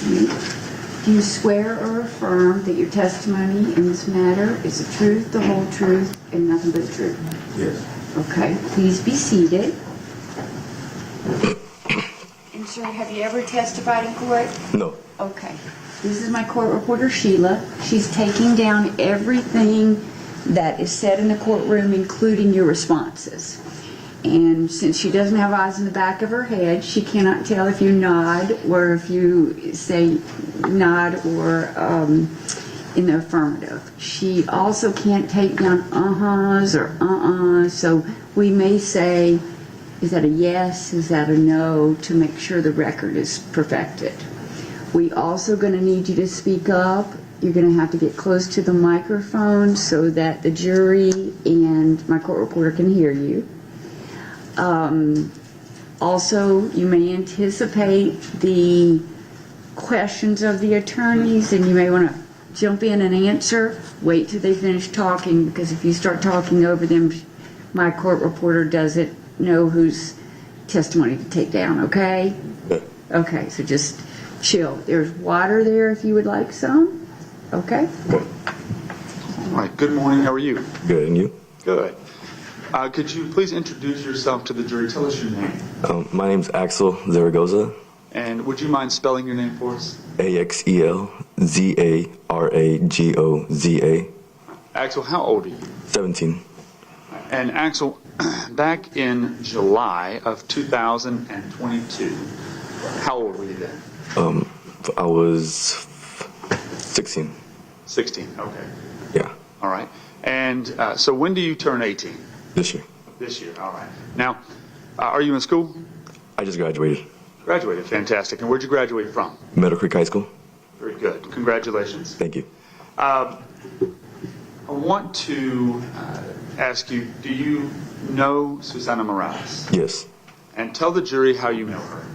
Do you swear or affirm that your testimony in this matter is the truth, the whole truth, and nothing but the truth? Yes. Okay, please be seated. And sir, have you ever testified in court? No. Okay. This is my court reporter, Sheila. She's taking down everything that is said in the courtroom, including your responses. And since she doesn't have eyes in the back of her head, she cannot tell if you nod or if you say nod or in the affirmative. She also can't take down uh-huhs or uh-uhs, so we may say, is that a yes, is that a no, to make sure the record is perfected. We also going to need you to speak up. You're going to have to get close to the microphone so that the jury and my court reporter can hear you. Also, you may anticipate the questions of the attorneys, and you may want to jump in and answer. Wait till they finish talking, because if you start talking over them, my court reporter doesn't know whose testimony to take down, okay? Okay, so just chill. There's water there if you would like some. Okay? All right, good morning. How are you? Good, and you? Good. Could you please introduce yourself to the jury? Tell us your name. My name's Axel Zaragoza. And would you mind spelling your name for us? AXELZARAGOZA. Axel, how old are you? 17. And Axel, back in July of 2022, how old were you then? I was 16. 16, okay. Yeah, All right. And so when do you turn 18? this year. This year, all right. Now, are you in school? I just graduated. Graduated, fantastic. And where'd you graduate from? Meadow Creek High School. Very good. Congratulations. Thank you. I want to ask you, do you know Susana Morales? Yes. And tell the jury how you know her.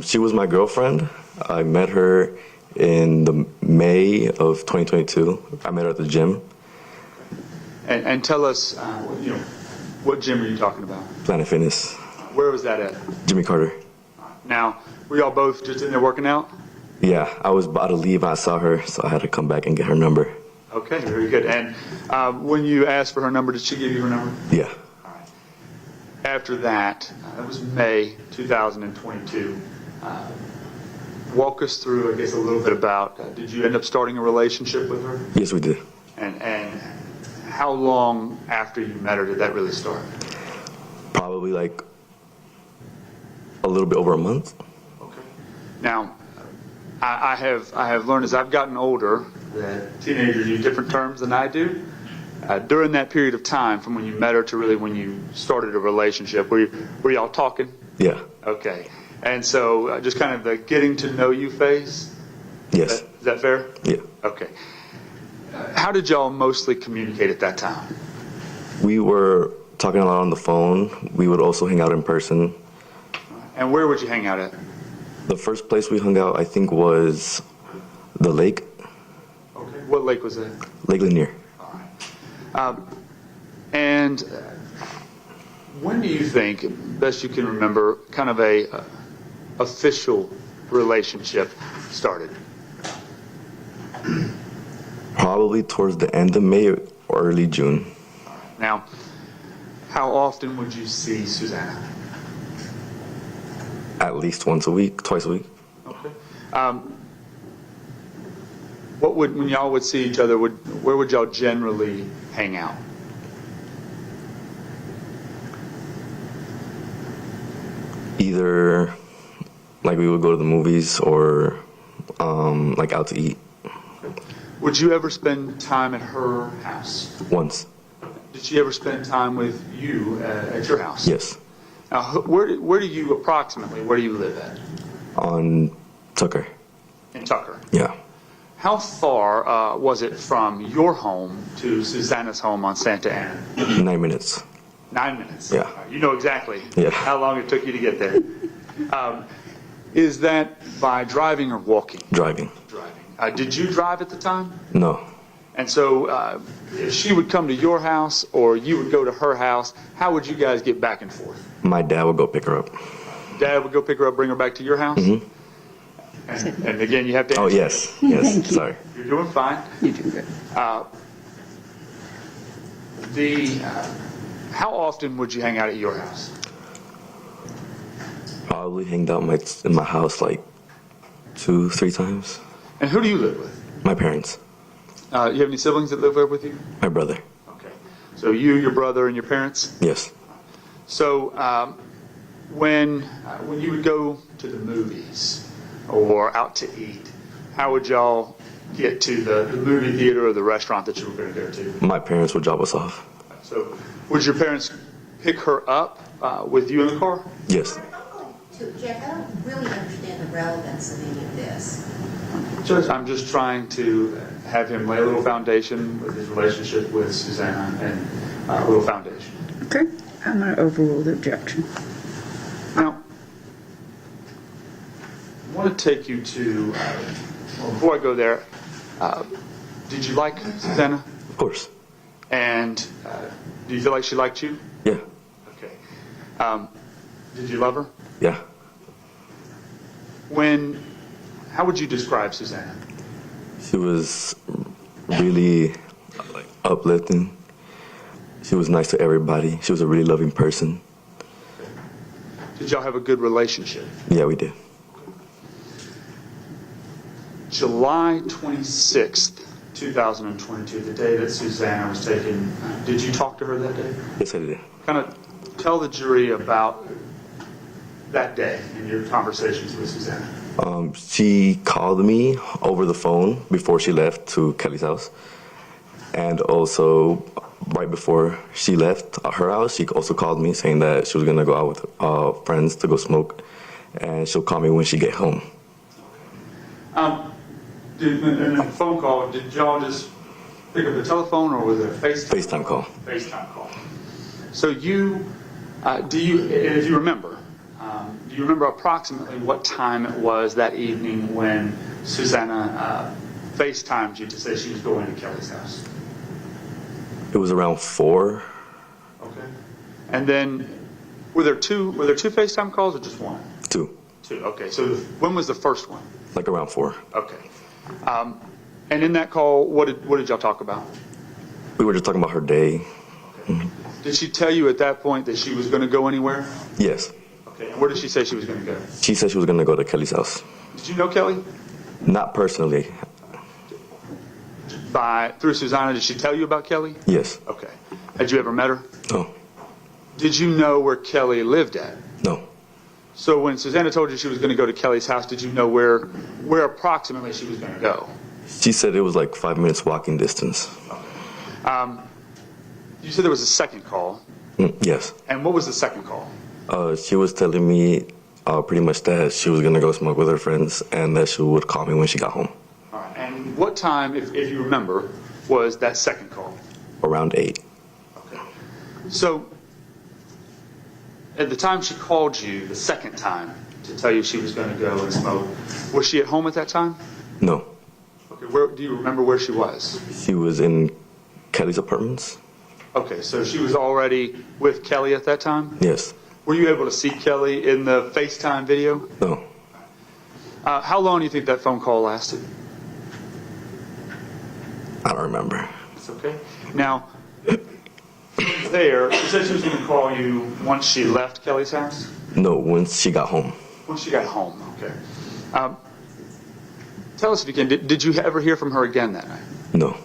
She was my girlfriend. I met her in the May of 2022. I met her at the gym. And tell us, what gym are you talking about? Planet Fitness. Where was that at? Jimmy Carter. Now, were y'all both just in there working out? Yeah, I was about to leave and I saw her, so I had to come back and get her number. Okay, very good. And when you asked for her number, did she give you her number? Yeah. All right. After that, that was May 2022. Walk us through, I guess, a little bit about, did you end up starting a relationship with her? Yes, we did. And how long after you met her did that really start? Probably like a little bit over a month. Okay. Now, I have learned as I've gotten older that teenagers use different terms than I do. During that period of time, from when you met her to really when you started a relationship, were y'all talking? Yeah. Okay. And so just kind of the getting to know you phase? Yes. Is that fair? Yeah. Okay. How did y'all mostly communicate at that time? We were talking a lot on the phone. We would also hang out in person. And where would you hang out at? The first place we hung out, I think, was the lake. Okay. What lake was that? Lake Lanier. All right. And when do you think, best you can remember, kind of a official relationship started? Probably towards the end of May or early June. Now, how often would you see Susana? At least once a week, twice a week. Okay. When y'all would see each other, where would y'all generally hang out? Either like we would go to the movies or like out to eat. Would you ever spend time at her house? Once. Did she ever spend time with you at your house? Yes. Now, where do you approximately, where do you live at? On Tucker. In Tucker. Yeah. How far was it from your home to Susana's home on Santa Ana? 9 minutes. 9 minutes. Yeah. You know exactly Yeah. how long it took you to get there. Is that by driving or walking? Driving. Driving. Did you drive at the time? No. And so if she would come to your house or you would go to her house, how would you guys get back and forth? My dad would go pick her up. Dad would go pick her up, bring her back to your house? Mm-hmm. And again, you have to answer. Oh, yes. Yes. Thank you. Sorry. You're doing fine. You do good. How often would you hang out at your house? Probably hanged out in my house like 2-3 times. And who do you live with? My parents. You have any siblings that live there with you? My brother. Okay. So you, your brother, and your parents? Yes. So when you would go to the movies or out to eat, how would y'all get to the movie theater or the restaurant that you were going to go to? My parents would drop us off. So would your parents pick her up with you in the car? Yes. Jack, I don't really understand the relevance of any of this. I'm just trying to have him lay a little foundation with his relationship with Susana and a little foundation. Okay, I'm going to overrule the objection. Now, I want to take you to, well, before I go there, did you like Susana? Of course. And do you feel like she liked you? Yeah. Okay. Did you love her? Yeah. How would you describe Susana? She was really like uplifting. She was nice to everybody. She was a really loving person. Did y'all have a good relationship? Yeah, we did. July 26th, 2022, the day that Susana was taken, did you talk to her that day? Yes, I did. Kind of tell the jury about that day and your conversations with Susana. She called me over the phone before she left to Kelly's house. And also, right before she left her house, she also called me saying that she was going to go out with friends to go smoke. And she'll call me when she get home. In the phone call, did y'all just pick up the telephone or was it a FaceTime call. FaceTime call. So if you remember, do you remember approximately what time it was that evening when Susana FaceTimed you to say she was going to Kelly's house? It was around 4. Okay. And then were there two FaceTime calls or just one? 2. Two. Okay. So when was the first one? Like around 4. Okay. And in that call, what did y'all talk about? We were just talking about her day. Did she tell you at that point that she was going to go anywhere? Yes. Okay. And where did she say she was going to go? She said she was going to go to Kelly's house. Did you know Kelly? Not personally. Through Susana, did she tell you about Kelly? Yes. Okay. Had you ever met her? No. Did you know where Kelly lived at? No. So when Susana told you she was going to go to Kelly's house, did you know where approximately she was going to go? She said it was like 5 minutes walking distance. You said there was a second call. Yes. And what was the second call? She was telling me pretty much that she was going to go smoke with her friends and that she would call me when she got home. All right. And what time, if you remember, was that second call? Around 8. Okay. So at the time she called you the second time to tell you she was going to go and smoke, was she at home at that time? No. Okay. Do you remember where she was? She was in Kelly's apartments. Okay. So she was already with Kelly at that time? Yes. Were you able to see Kelly in the FaceTime video? No. How long do you think that phone call lasted? I don't remember. It's okay. Now, she said she was going to call you once she left Kelly's house? No, once she got home. Once she got home, okay. Tell us if you can, did you ever hear from her again that night? No.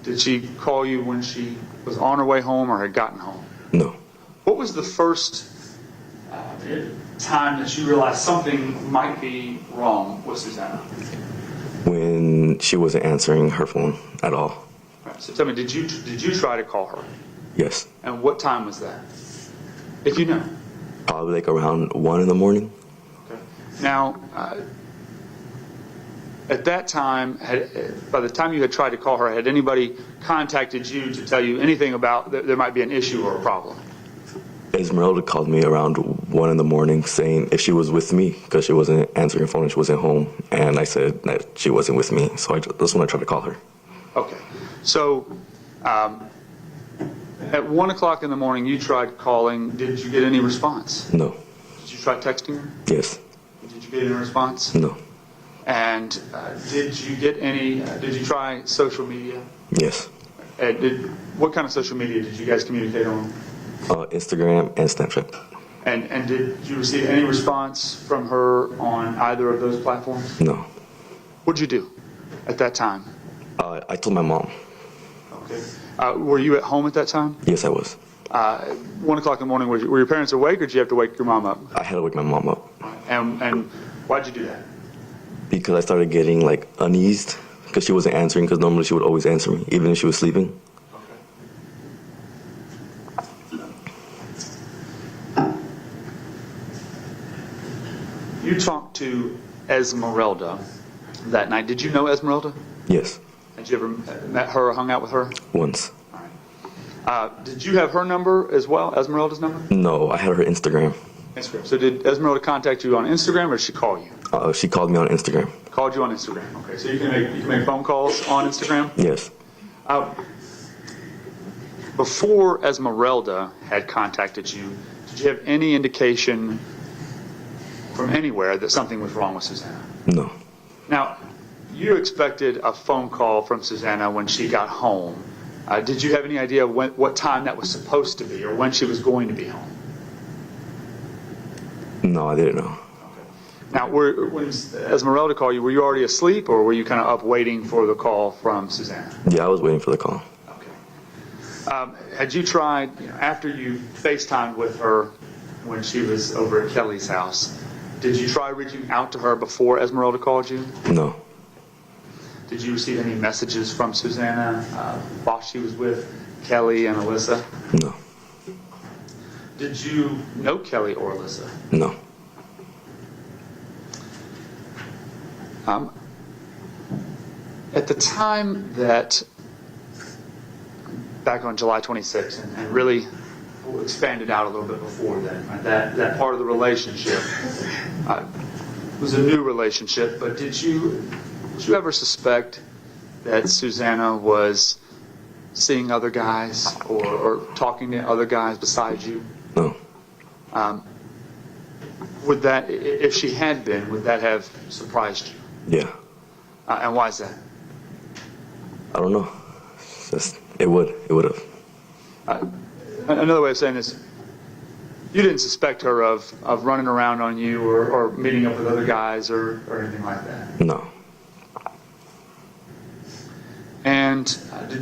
Did she call you when she was on her way home or had gotten home? No. What was the first time that you realized something might be wrong with Susana? When she wasn't answering her phone at all. Right, so tell me, did you try to call her? Yes. And what time was that? If you know. Probably like around 1 in the morning. Okay. Now, at that time, by the time you had tried to call her, had anybody contacted you to tell you anything about there might be an issue or a problem? Esmeralda called me around 1 in the morning saying if she was with me because she wasn't answering her phone and she wasn't home. And I said that she wasn't with me. So that's when I tried to call her. Okay. So at 1 o'clock in the morning, you tried calling. Did you get any response? No. Did you try texting her? Yes. Did you get any response? No. And did you get any? Did you try social media? Yes. What kind of social media did you guys communicate on? Instagram and Snapchat. And did you receive any response from her on either of those platforms? No. What'd you do at that time? I told my mom. Okay. Were you at home at that time? Yes, I was. 1 o'clock in the morning. Were your parents awake, or did you have to wake your mom up? I had to wake my mom up. And why'd you do that? Because I started getting like uneased because she wasn't answering, because normally she would always answer me, even if she was sleeping. You talked to Esmeralda that night. Did you know Esmeralda? Yes. Had you ever met her or hung out with her? Once. Did you have her number as well, Esmeralda's number? No, I had her Instagram. Instagram. So did Esmeralda contact you on Instagram, or did she call you? She called me on Instagram. Called you on Instagram. Okay, so you can make phone calls on Instagram? Yes. Before Esmeralda had contacted you, did you have any indication from anywhere that something was wrong with Susana? No. Now, you expected a phone call from Susana when she got home. Did you have any idea what time that was supposed to be, or when she was going to be home? No, I didn't know. Now, when Esmeralda called you, were you already asleep, or were you kind of up waiting for the call from Susana? Yeah, I was waiting for the call. Okay. Had you tried, after you FaceTimed with her when she was over at Kelly's house, did you try reaching out to her before Esmeralda called you? No. Did you receive any messages from Susana while she was with Kelly and Alyssa? No. Did you know Kelly or Alyssa? No. At the time that, back on July 26th, and really expanded out a little bit before then, right? that part of the relationship was a new relationship, but did you ever suspect that Susana was seeing other guys or talking to other guys besides you? No. Would that, if she had been, would that have surprised you? Yeah. And why is that? I don't know. It would have. Another way of saying this, you didn't suspect her of running around on you or meeting up with other guys or anything like that? No. And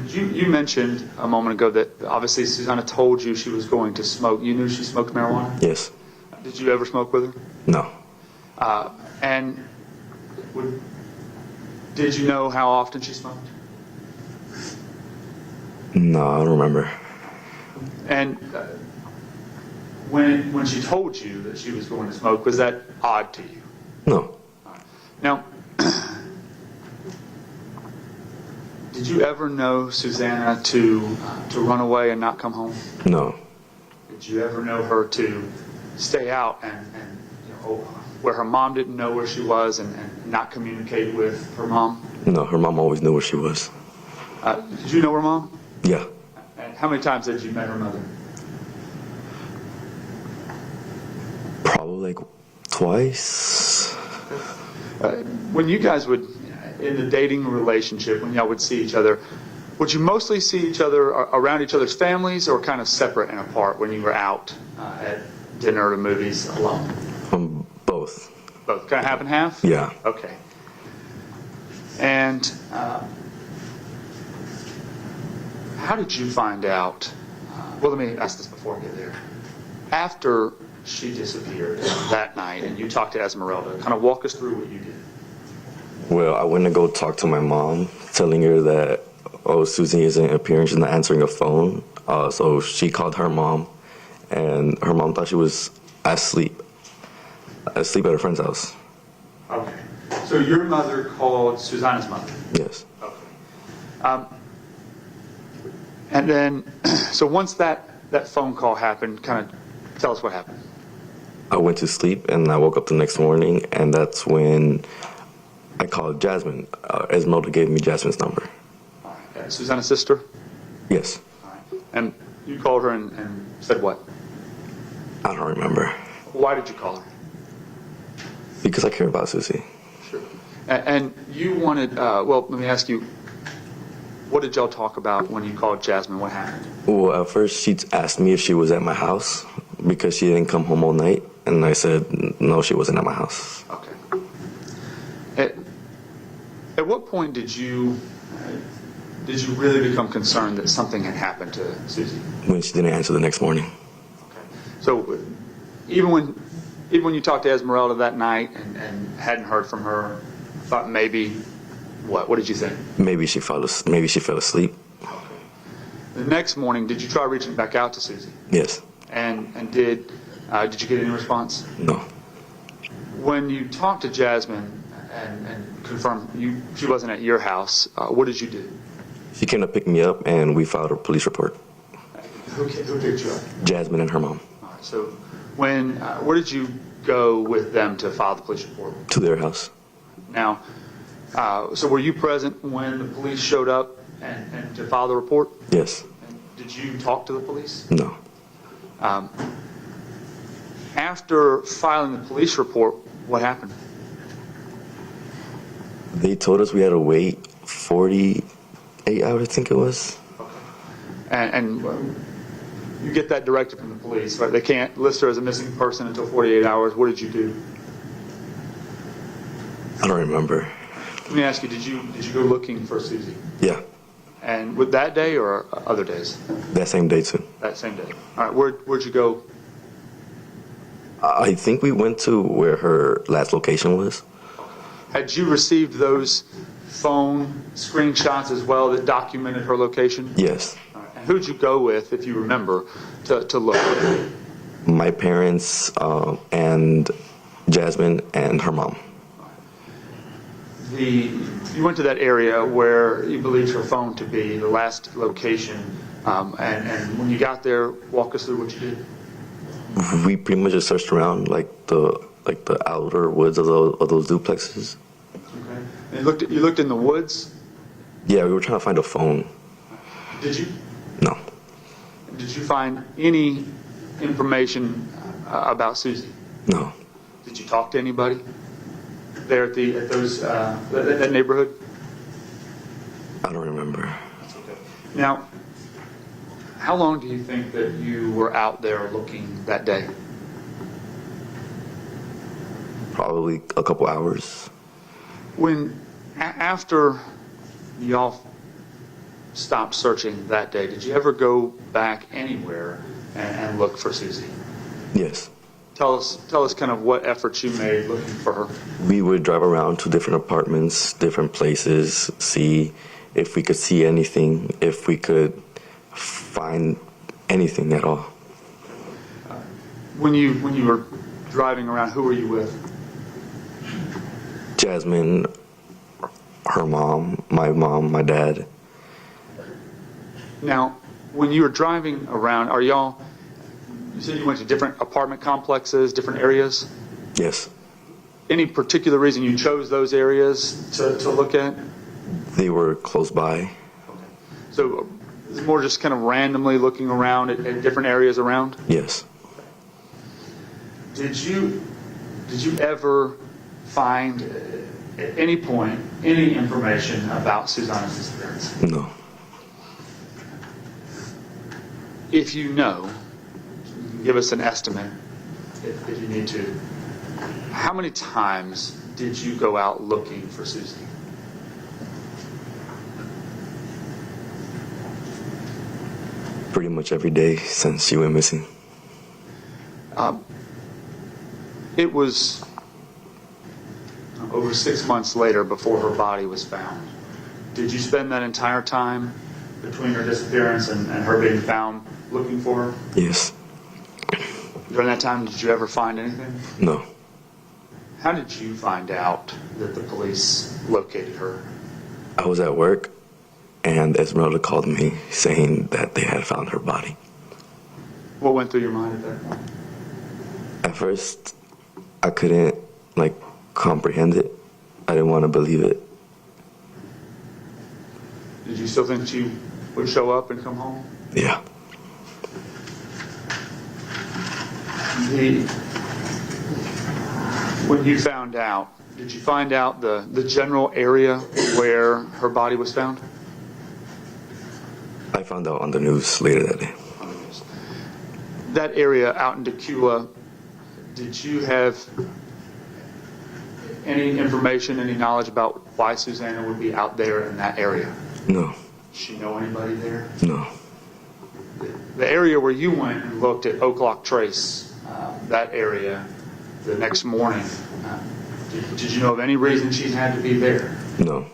you mentioned a moment ago that obviously Susana told you she was going to smoke. You knew she smoked marijuana? Yes. Did you ever smoke with her? No. And did you know how often she smoked? No, I don't remember. And when she told you that she was going to smoke, was that odd to you? No. Now, did you ever know Susana to run away and not come home? No. Did you ever know her to stay out and where her mom didn't know where she was and not communicate with her mom? No, her mom always knew where she was. Did you know her mom? Yeah. And how many times had you met her mother? Probably like twice. When you guys would, in the dating relationship, when y'all would see each other, would you mostly see each other around each other's families, or kind of separate and apart when you were out at dinner or movies alone? Both. Both, kind of half and half? Yeah. Okay. And how did you find out? Well, let me ask this before I get there. After she disappeared that night and you talked to Esmeralda, kind of walk us through what you did. Well, I went to go talk to my mom, telling her that, Susie isn't appearing, she's not answering a phone. So she called her mom, and her mom thought she was asleep at her friend's house. Okay. So your mother called Susana's mother? Yes. Okay. And then, so once that phone call happened, kind of tell us what happened. I went to sleep, and I woke up the next morning, and that's when I called Jasmine. Esmeralda gave me Jasmine's number. Susana's sister? Yes. All right. And you called her and said what? I don't remember. Why did you call her? Because I care about Susie. Sure. And you wanted, well, let me ask you, what did y'all talk about when you called Jasmine? What happened? Well, at first she asked me if she was at my house because she didn't come home all night, and I said no, she wasn't at my house. Okay. At what point did you really become concerned that something had happened to Susie? When she didn't answer the next morning. Okay. So even when you talked to Esmeralda that night and hadn't heard from her, thought maybe, what did you think? Maybe she fell asleep. Okay. The next morning, did you try reaching back out to Susie? Yes. And did you get any response? No. When you talked to Jasmine and confirmed she wasn't at your house, what did you do? She came to pick me up, and we filed a police report. Who picked you up? Jasmine and her mom. All right, so where did you go with them to file the police report? To their house. Now, so were you present when the police showed up and to file the report? Yes. And did you talk to the police? No. After filing the police report, what happened? They told us we had to wait 48 hours, I think it was. And you get that directive from the police, right? They can't list her as a missing person until 48 hours. What did you do? I don't remember. Let me ask you, did you go looking for Susie? Yeah. And with that day or other days? That same day, too. That same day. All right, where'd you go? I think we went to where her last location was. Had you received those phone screenshots as well that documented her location? Yes. All right. And who'd you go with, if you remember, to look? My parents and Jasmine and her mom. You went to that area where you believed her phone to be, the last location, and when you got there, walk us through what you did. We pretty much just searched around like the outer woods of those duplexes. Okay. And you looked in the woods? Yeah, we were trying to find a phone. Did you? No. Did you find any information about Susie? No. Did you talk to anybody there at that neighborhood? I don't remember. That's okay. Now, how long do you think that you were out there looking that day? Probably a couple hours. After y'all stopped searching that day, did you ever go back anywhere and look for Susie? Yes. Tell us kind of what efforts you made looking for her. We would drive around to different apartments, different places, see if we could see anything, if we could find anything at all. When you were driving around, who were you with? Jasmine, her mom, my dad. Now, when you were driving around, you said you went to different apartment complexes, different areas? Yes. Any particular reason you chose those areas to look at? They were close by. Okay. So it's more just kind of randomly looking around at different areas around? Yes. Did you ever find at any point any information about Susana's disappearance? No. If you know, give us an estimate if you need to. How many times did you go out looking for Susie? Pretty much every day since she went missing. It was over 6 months later before her body was found. Did you spend that entire time between her disappearance and her being found looking for her? Yes. During that time, did you ever find anything? No. How did you find out that the police located her? I was at work, and Esmeralda called me saying that they had found her body. What went through your mind at that point? At first, I couldn't, comprehend it. I didn't want to believe it. Did you still think she would show up and come home? Yeah. When you found out Did you find out the general area where her body was found? I found out on the news later that day. That area out in Tequila, did you have any information, any knowledge about why Susana would be out there in that area? No, Did she know anybody there? no. The area where you went and looked at Oak Trace, that area, the next morning, did you know of any reason she had to be there? No.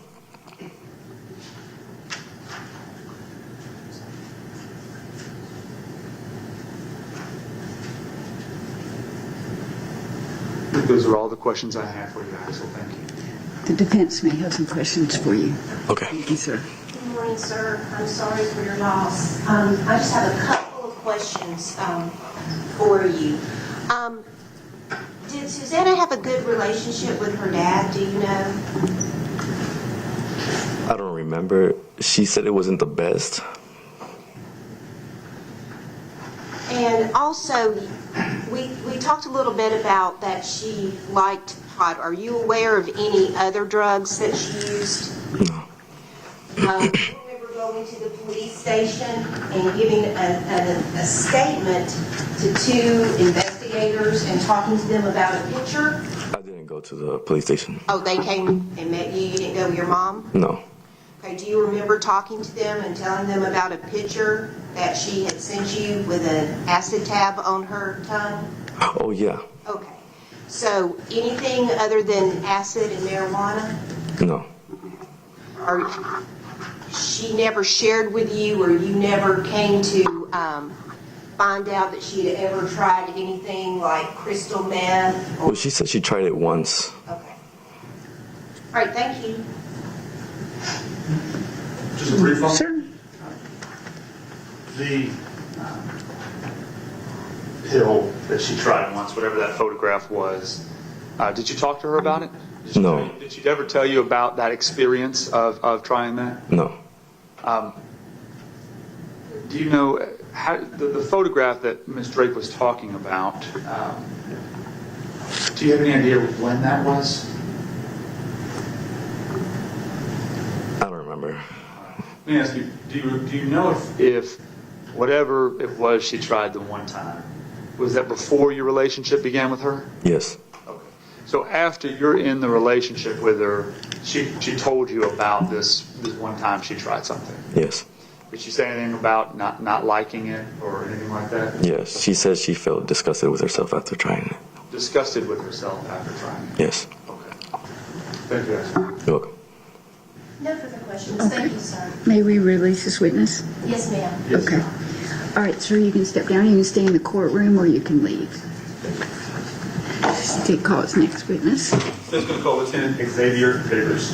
I think those are all the questions I have for you, Axel. Thank you. The defense may have some questions for you. Okay. Thank you, sir. Good morning, sir. I'm sorry for your loss. I just have a couple of questions for you. Did Susana have a good relationship with her dad? Do you know? I don't remember. She said it wasn't the best. And also, we talked a little bit about that she liked pot. Are you aware of any other drugs that she used? No. Do you remember going to the police station and giving a statement to two investigators and talking to them about a picture? I didn't go to the police station. Oh, they came and met you? You didn't go with your mom? No. Okay, do you remember talking to them and telling them about a picture that she had sent you with an acid tab on her tongue? Oh, yeah. Okay. So anything other than acid and marijuana? No. Or she never shared with you, or you never came to find out that she had ever tried anything like crystal meth? Well, she said she tried it once. Okay. All right, thank you. Just a brief follow-up. Sir? The pill that she tried once, whatever that photograph was, did you talk to her about it? No. Did she ever tell you about that experience of trying that? No. Do you know how the photograph that Ms. Drake was talking about? Do you have any idea when that was? I don't remember. Let me ask you: Do you know if whatever it was she tried the one time, was that before your relationship began with her? Yes. Okay. So after you're in the relationship with her, she told you about this one time she tried something. Yes. Did she say anything about not liking it or anything like that? Yes. She said she felt disgusted with herself after trying it. Disgusted with herself after trying it? Yes. Okay. Thank you, guys. You're welcome. No further questions. Thank you, sir. May we release this witness? Yes, ma'am. Yes. Okay. All right, sir, you can step down. You can stay in the courtroom or you can leave. Take call its next witness. This is going to call Lieutenant Xavier Favors.